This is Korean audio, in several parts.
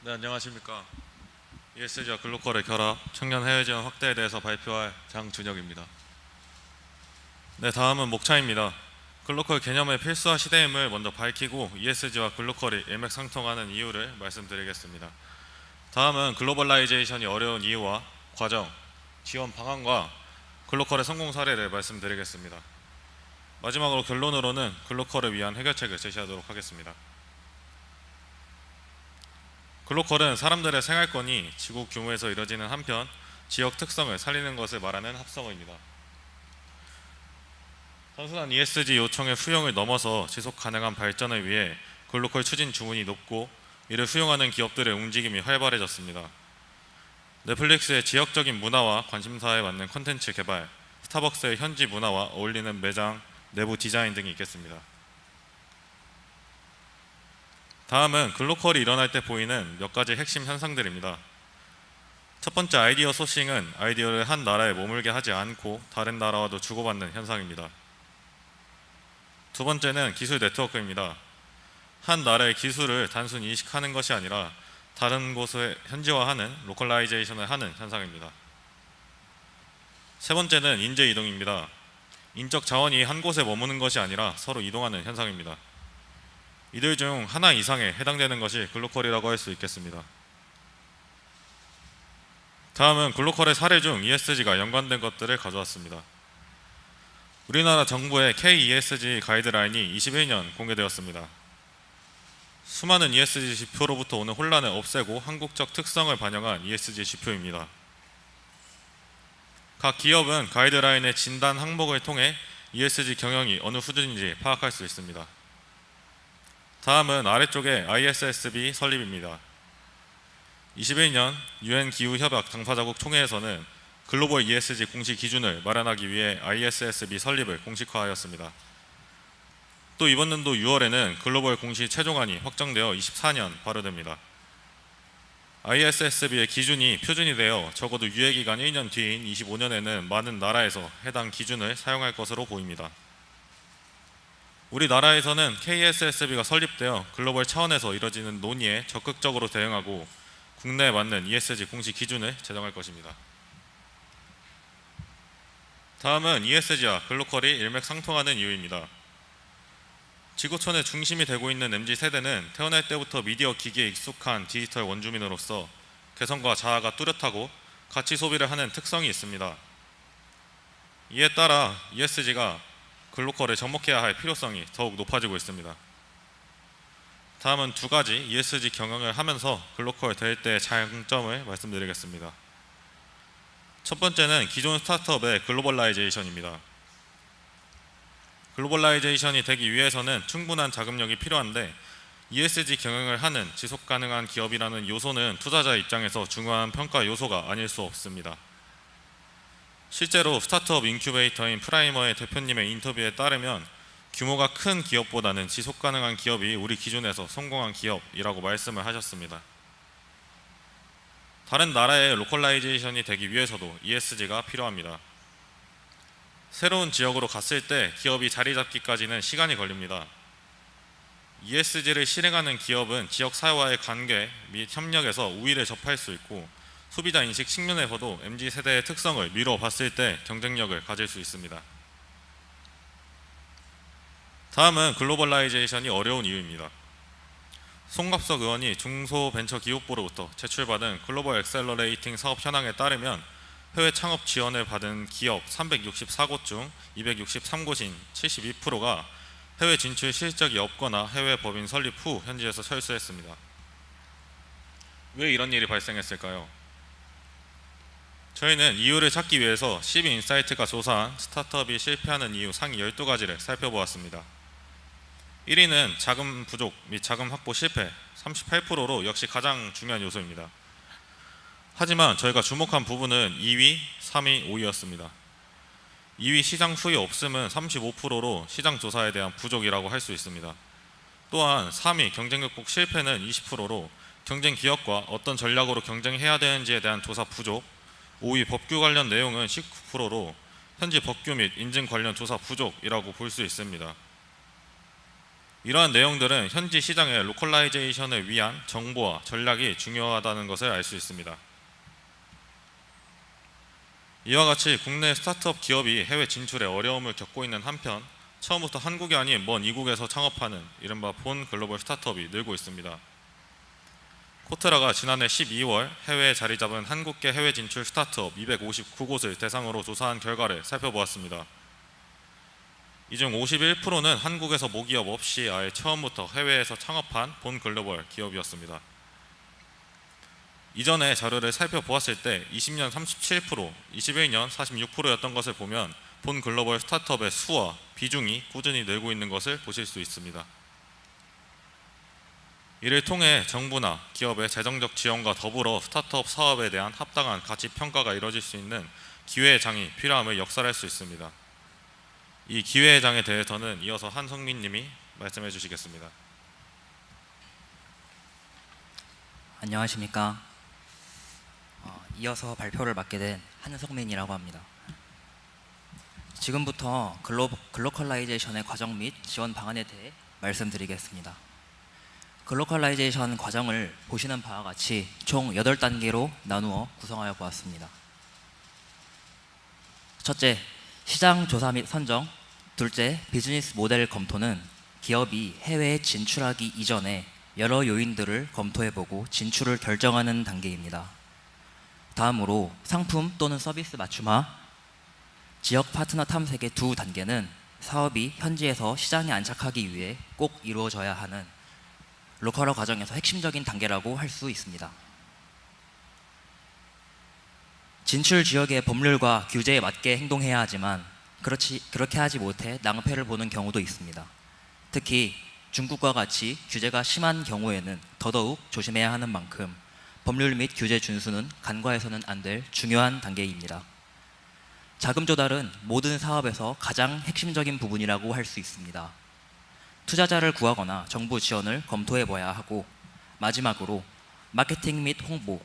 네, 안녕하십니까. ESG와 글로컬의 결합, 청년 해외 지원 확대에 대해서 발표할 장준혁입니다. 네, 다음은 목차입니다. 글로컬 개념의 필수화 시대임을 먼저 밝히고 ESG와 글로컬이 일맥상통하는 이유를 말씀드리겠습니다. 다음은 글로벌라이제이션이 어려운 이유와 과정, 지원 방안과 글로컬의 성공 사례를 말씀드리겠습니다. 마지막으로 결론으로는 글로컬을 위한 해결책을 제시하도록 하겠습니다. 글로컬은 사람들의 생활권이 지구 규모에서 이뤄지는 한편 지역 특성을 살리는 것을 말하는 합성어입니다. 단순한 ESG 요청의 수용을 넘어서 지속 가능한 발전을 위해 글로컬 추진 주문이 높고 이를 수용하는 기업들의 움직임이 활발해졌습니다. 넷플릭스의 지역적인 문화와 관심사에 맞는 콘텐츠 개발, 스타벅스의 현지 문화와 어울리는 매장, 내부 디자인 등이 있겠습니다. 다음은 글로컬이 일어날 때 보이는 몇 가지 핵심 현상들입니다. 첫 번째, 아이디어 소싱은 아이디어를 한 나라에 머물게 하지 않고 다른 나라와도 주고받는 현상입니다. 두 번째는 기술 네트워크입니다. 한 나라의 기술을 단순히 인식하는 것이 아니라 다른 곳에 현지화하는 로컬라이제이션을 하는 현상입니다. 세 번째는 인재 이동입니다. 인적 자원이 한 곳에 머무는 것이 아니라 서로 이동하는 현상입니다. 이들 중 하나 이상에 해당되는 것이 글로컬이라고 할 수 있겠습니다. 다음은 글로컬의 사례 중 ESG가 연관된 것들을 가져왔습니다. 우리나라 정부의 KESG 가이드라인이 21년 공개되었습니다. 수많은 ESG 지표로부터 오는 혼란을 없애고 한국적 특성을 반영한 ESG 지표입니다. 각 기업은 가이드라인의 진단 항목을 통해 ESG 경영이 어느 수준인지 파악할 수 있습니다. 다음은 아래쪽에 ISSB 설립입니다. 21년 UN 기후협약 당사자국 총회에서는 글로벌 ESG 공시 기준을 마련하기 위해 ISSB 설립을 공식화하였습니다. 또 이번 연도 6월에는 글로벌 공시 최종안이 확정되어 24년 발효됩니다. ISSB의 기준이 표준이 되어 적어도 유예기간 1년 뒤인 25년에는 많은 나라에서 해당 기준을 사용할 것으로 보입니다. 우리나라에서는 KSSB가 설립되어 글로벌 차원에서 이뤄지는 논의에 적극적으로 대응하고 국내에 맞는 ESG 공시 기준을 제정할 것입니다. 다음은 ESG와 글로컬이 일맥상통하는 이유입니다. 지구촌의 중심이 되고 있는 MZ세대는 태어날 때부터 미디어 기기에 익숙한 디지털 원주민으로서 개성과 자아가 뚜렷하고 가치 소비를 하는 특성이 있습니다. 이에 따라 ESG가 글로컬에 접목해야 할 필요성이 더욱 높아지고 있습니다. 다음은 두 가지 ESG 경영을 하면서 글로컬 될 때의 장점을 말씀드리겠습니다. 첫 번째는 기존 스타트업의 글로벌라이제이션입니다. 글로벌라이제이션이 되기 위해서는 충분한 자금력이 필요한데 ESG 경영을 하는 지속 가능한 기업이라는 요소는 투자자 입장에서 중요한 평가 요소가 아닐 수 없습니다. 실제로 스타트업 인큐베이터인 프라이머의 대표님의 인터뷰에 따르면 규모가 큰 기업보다는 지속 가능한 기업이 우리 기준에서 성공한 기업이라고 말씀을 하셨습니다. 다른 나라의 로컬라이제이션이 되기 위해서도 ESG가 필요합니다. 새로운 지역으로 갔을 때 기업이 자리 잡기까지는 시간이 걸립니다. ESG를 실행하는 기업은 지역 사회와의 관계 및 협력에서 우위를 접할 수 있고 소비자 인식 측면에서도 MZ세대의 특성을 미뤄 봤을 때 경쟁력을 가질 수 있습니다. 다음은 글로벌라이제이션이 어려운 이유입니다. 송갑석 의원이 중소벤처기업부로부터 제출받은 글로벌 엑셀러레이팅 사업 현황에 따르면 해외 창업 지원을 받은 기업 364곳 중 263곳인 72%가 해외 진출 실적이 없거나 해외 법인 설립 후 현지에서 철수했습니다. 왜 이런 일이 발생했을까요? 저희는 이유를 찾기 위해서 CB인사이트가 조사한 스타트업이 실패하는 이유 상위 12가지를 살펴보았습니다. 1위는 자금 부족 및 자금 확보 실패 38%로 역시 가장 중요한 요소입니다. 하지만 저희가 주목한 부분은 2위, 3위, 5위였습니다. 2위 시장 수요 없음은 35%로 시장 조사에 대한 부족이라고 할 수 있습니다. 또한 3위 경쟁 극복 실패는 20%로 경쟁 기업과 어떤 전략으로 경쟁해야 되는지에 대한 조사 부족, 5위 법규 관련 내용은 19%로 현지 법규 및 인증 관련 조사 부족이라고 볼 수 있습니다. 이러한 내용들은 현지 시장의 로컬라이제이션을 위한 정보와 전략이 중요하다는 것을 알 수 있습니다. 이와 같이 국내 스타트업 기업이 해외 진출에 어려움을 겪고 있는 한편 처음부터 한국이 아닌 먼 이국에서 창업하는 이른바 본 글로벌 스타트업이 늘고 있습니다. 코트라가 지난해 12월 해외에 자리 잡은 한국계 해외 진출 스타트업 259곳을 대상으로 조사한 결과를 살펴보았습니다. 이 중 51%는 한국에서 모기업 없이 아예 처음부터 해외에서 창업한 본 글로벌 기업이었습니다. 이전에 자료를 살펴보았을 때 20년 37%, 21년 46%였던 것을 보면 본 글로벌 스타트업의 수와 비중이 꾸준히 늘고 있는 것을 보실 수 있습니다. 이를 통해 정부나 기업의 재정적 지원과 더불어 스타트업 사업에 대한 합당한 가치 평가가 이뤄질 수 있는 기회의 장이 필요함을 역설할 수 있습니다. 이 기회의 장에 대해서는 이어서 한성민 님이 말씀해 주시겠습니다. 안녕하십니까. 이어서 발표를 맡게 된 한성민이라고 합니다. 지금부터 글로컬라이제이션의 과정 및 지원 방안에 대해 말씀드리겠습니다. 글로컬라이제이션 과정을 보시는 바와 같이 총 8단계로 나누어 구성하여 보았습니다. 첫째, 시장 조사 및 선정. 둘째, 비즈니스 모델 검토는 기업이 해외에 진출하기 이전에 여러 요인들을 검토해보고 진출을 결정하는 단계입니다. 다음으로 상품 또는 서비스 맞춤화, 지역 파트너 탐색의 두 단계는 사업이 현지에서 시장에 안착하기 위해 꼭 이루어져야 하는 로컬화 과정에서 핵심적인 단계라고 할 수 있습니다. 진출 지역의 법률과 규제에 맞게 행동해야 하지만 그렇게 하지 못해 낭패를 보는 경우도 있습니다. 특히 중국과 같이 규제가 심한 경우에는 더더욱 조심해야 하는 만큼 법률 및 규제 준수는 간과해서는 안 될 중요한 단계입니다. 자금 조달은 모든 사업에서 가장 핵심적인 부분이라고 할 수 있습니다. 투자자를 구하거나 정부 지원을 검토해 봐야 하고, 마지막으로 마케팅 및 홍보,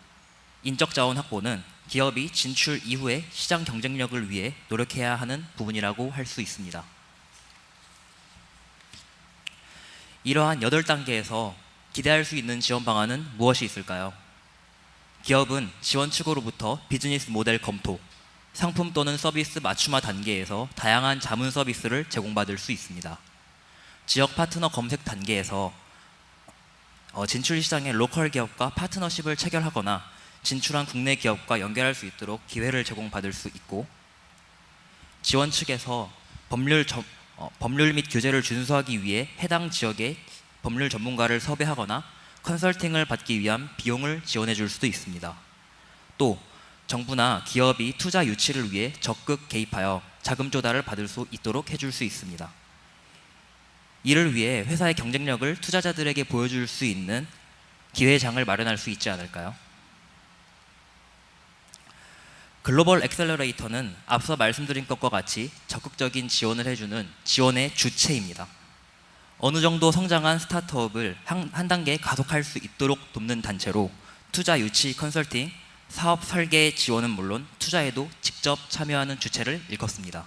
인적 자원 확보는 기업이 진출 이후에 시장 경쟁력을 위해 노력해야 하는 부분이라고 할 수 있습니다. 이러한 8단계에서 기대할 수 있는 지원 방안은 무엇이 있을까요? 기업은 지원 측으로부터 비즈니스 모델 검토, 상품 또는 서비스 맞춤화 단계에서 다양한 자문 서비스를 제공받을 수 있습니다. 지역 파트너 검색 단계에서 진출 시장의 로컬 기업과 파트너십을 체결하거나 진출한 국내 기업과 연결할 수 있도록 기회를 제공받을 수 있고, 지원 측에서 법률 및 규제를 준수하기 위해 해당 지역의 법률 전문가를 섭외하거나 컨설팅을 받기 위한 비용을 지원해 줄 수도 있습니다. 또 정부나 기업이 투자 유치를 위해 적극 개입하여 자금 조달을 받을 수 있도록 해줄 수 있습니다. 이를 위해 회사의 경쟁력을 투자자들에게 보여줄 수 있는 기회장을 마련할 수 있지 않을까요? 글로벌 엑셀러레이터는 앞서 말씀드린 것과 같이 적극적인 지원을 해주는 지원의 주체입니다. 어느 정도 성장한 스타트업을 한 단계 가속할 수 있도록 돕는 단체로 투자 유치 컨설팅, 사업 설계 지원은 물론 투자에도 직접 참여하는 주체를 일컫습니다.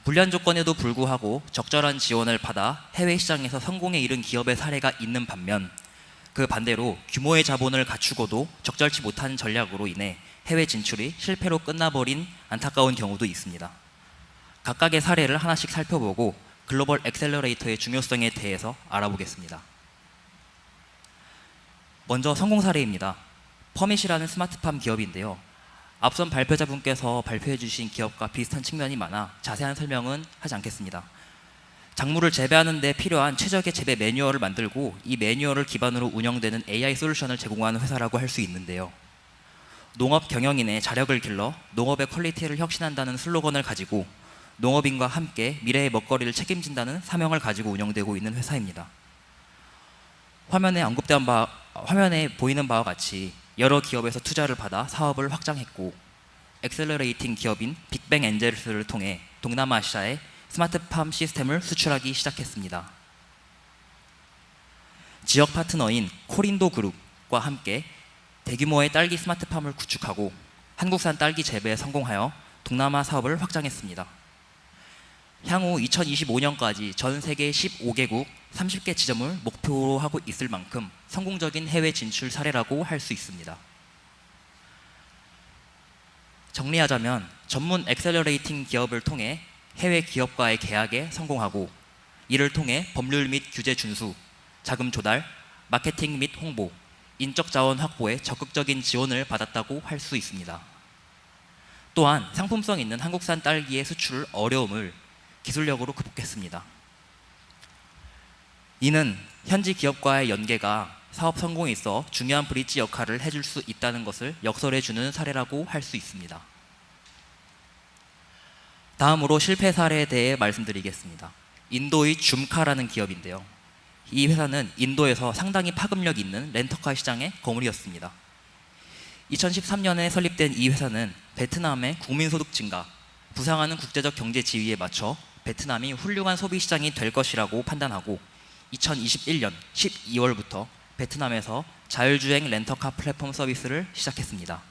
불리한 조건에도 불구하고 적절한 지원을 받아 해외 시장에서 성공에 이른 기업의 사례가 있는 반면, 그 반대로 규모의 자본을 갖추고도 적절치 못한 전략으로 인해 해외 진출이 실패로 끝나버린 안타까운 경우도 있습니다. 각각의 사례를 하나씩 살펴보고 글로벌 엑셀러레이터의 중요성에 대해서 알아보겠습니다. 먼저 성공 사례입니다. 퍼밋이라는 스마트팜 기업인데요. 앞선 발표자분께서 발표해 주신 기업과 비슷한 측면이 많아 자세한 설명은 하지 않겠습니다. 작물을 재배하는 데 필요한 최적의 재배 매뉴얼을 만들고 이 매뉴얼을 기반으로 운영되는 AI 솔루션을 제공하는 회사라고 할 수 있는데요. 농업 경영인의 자력을 길러 농업의 퀄리티를 혁신한다는 슬로건을 가지고 농업인과 함께 미래의 먹거리를 책임진다는 사명을 가지고 운영되고 있는 회사입니다. 화면에 보이는 바와 같이 여러 기업에서 투자를 받아 사업을 확장했고, 엑셀러레이팅 기업인 빅뱅 엔젤스를 통해 동남아시아에 스마트팜 시스템을 수출하기 시작했습니다. 지역 파트너인 코린도 그룹과 함께 대규모의 딸기 스마트팜을 구축하고 한국산 딸기 재배에 성공하여 동남아 사업을 확장했습니다. 향후 2025년까지 전 세계 15개국 30개 지점을 목표로 하고 있을 만큼 성공적인 해외 진출 사례라고 할 수 있습니다. 정리하자면 전문 엑셀러레이팅 기업을 통해 해외 기업과의 계약에 성공하고 이를 통해 법률 및 규제 준수, 자금 조달, 마케팅 및 홍보, 인적 자원 확보에 적극적인 지원을 받았다고 할 수 있습니다. 또한 상품성 있는 한국산 딸기의 수출 어려움을 기술력으로 극복했습니다. 이는 현지 기업과의 연계가 사업 성공에 있어 중요한 브릿지 역할을 해줄 수 있다는 것을 역설해주는 사례라고 할 수 있습니다. 다음으로 실패 사례에 대해 말씀드리겠습니다. 인도의 줌카라는 기업인데요. 이 회사는 인도에서 상당히 파급력 있는 렌터카 시장의 거물이었습니다. 2013년에 설립된 이 회사는 베트남의 국민소득 증가, 부상하는 국제적 경제 지위에 맞춰 베트남이 훌륭한 소비 시장이 될 것이라고 판단하고 2021년 12월부터 베트남에서 자율주행 렌터카 플랫폼 서비스를 시작했습니다.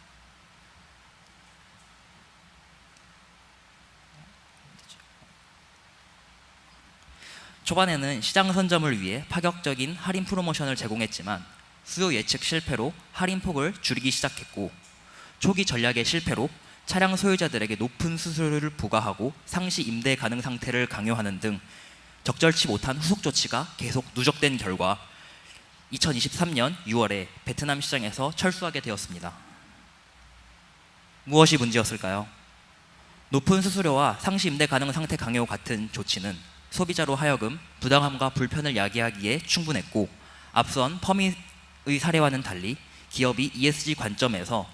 초반에는 시장 선점을 위해 파격적인 할인 프로모션을 제공했지만 수요 예측 실패로 할인 폭을 줄이기 시작했고 초기 전략의 실패로 차량 소유자들에게 높은 수수료를 부과하고 상시 임대 가능 상태를 강요하는 등 적절치 못한 후속 조치가 계속 누적된 결과 2023년 6월에 베트남 시장에서 철수하게 되었습니다. 무엇이 문제였을까요? 높은 수수료와 상시 임대 가능 상태 강요 같은 조치는 소비자로 하여금 부당함과 불편을 야기하기에 충분했고 앞선 퍼밋의 사례와는 달리 기업이 ESG 관점에서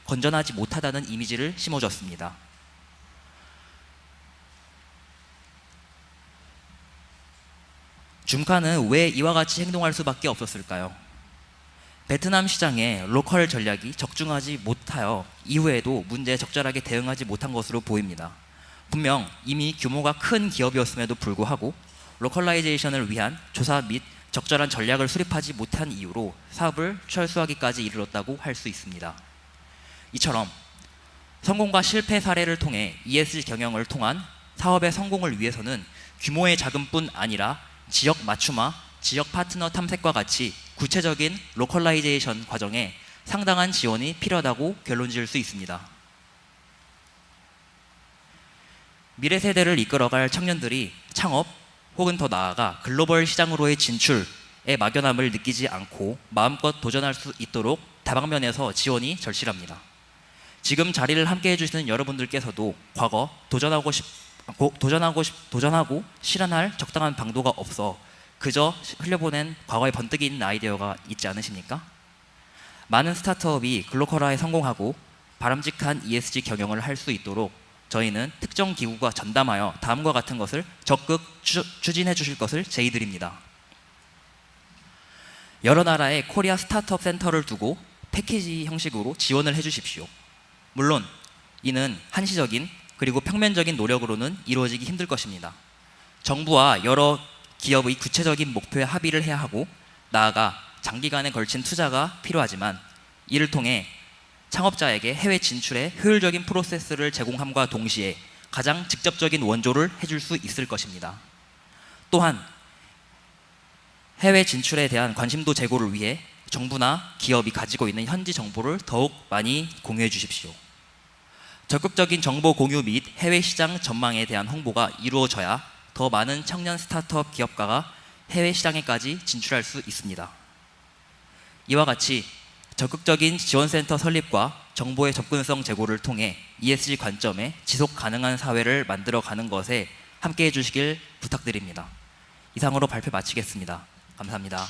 건전하지 못하다는 이미지를 심어줬습니다. 줌카는 왜 이와 같이 행동할 수밖에 없었을까요? 베트남 시장의 로컬 전략이 적중하지 못하여 이후에도 문제에 적절하게 대응하지 못한 것으로 보입니다. 분명 이미 규모가 큰 기업이었음에도 불구하고 로컬라이제이션을 위한 조사 및 적절한 전략을 수립하지 못한 이유로 사업을 철수하기까지 이르렀다고 할 수 있습니다. 이처럼 성공과 실패 사례를 통해 ESG 경영을 통한 사업의 성공을 위해서는 규모의 자금뿐 아니라 지역 맞춤화, 지역 파트너 탐색과 같이 구체적인 로컬라이제이션 과정에 상당한 지원이 필요하다고 결론지을 수 있습니다. 미래 세대를 이끌어갈 청년들이 창업 혹은 더 나아가 글로벌 시장으로의 진출에 막연함을 느끼지 않고 마음껏 도전할 수 있도록 다방면에서 지원이 절실합니다. 지금 자리를 함께 해주시는 여러분들께서도 과거 도전하고 실현할 적당한 방도가 없어 그저 흘려보낸 과거의 번뜩이 있는 아이디어가 있지 않으십니까? 많은 스타트업이 글로컬화에 성공하고 바람직한 ESG 경영을 할 수 있도록 저희는 특정 기구가 전담하여 다음과 같은 것을 적극 추진해 주실 것을 제의드립니다. 여러 나라의 코리아 스타트업 센터를 두고 패키지 형식으로 지원을 해 주십시오. 물론 이는 한시적인 그리고 평면적인 노력으로는 이루어지기 힘들 것입니다. 정부와 여러 기업의 구체적인 목표에 합의를 해야 하고 나아가 장기간에 걸친 투자가 필요하지만 이를 통해 창업자에게 해외 진출에 효율적인 프로세스를 제공함과 동시에 가장 직접적인 원조를 해줄 수 있을 것입니다. 또한 해외 진출에 대한 관심도 제고를 위해 정부나 기업이 가지고 있는 현지 정보를 더욱 많이 공유해 주십시오. 적극적인 정보 공유 및 해외 시장 전망에 대한 홍보가 이루어져야 더 많은 청년 스타트업 기업가가 해외 시장에까지 진출할 수 있습니다. 이와 같이 적극적인 지원센터 설립과 정보의 접근성 제고를 통해 ESG 관점에 지속 가능한 사회를 만들어가는 것에 함께해 주시길 부탁드립니다. 이상으로 발표 마치겠습니다. 감사합니다.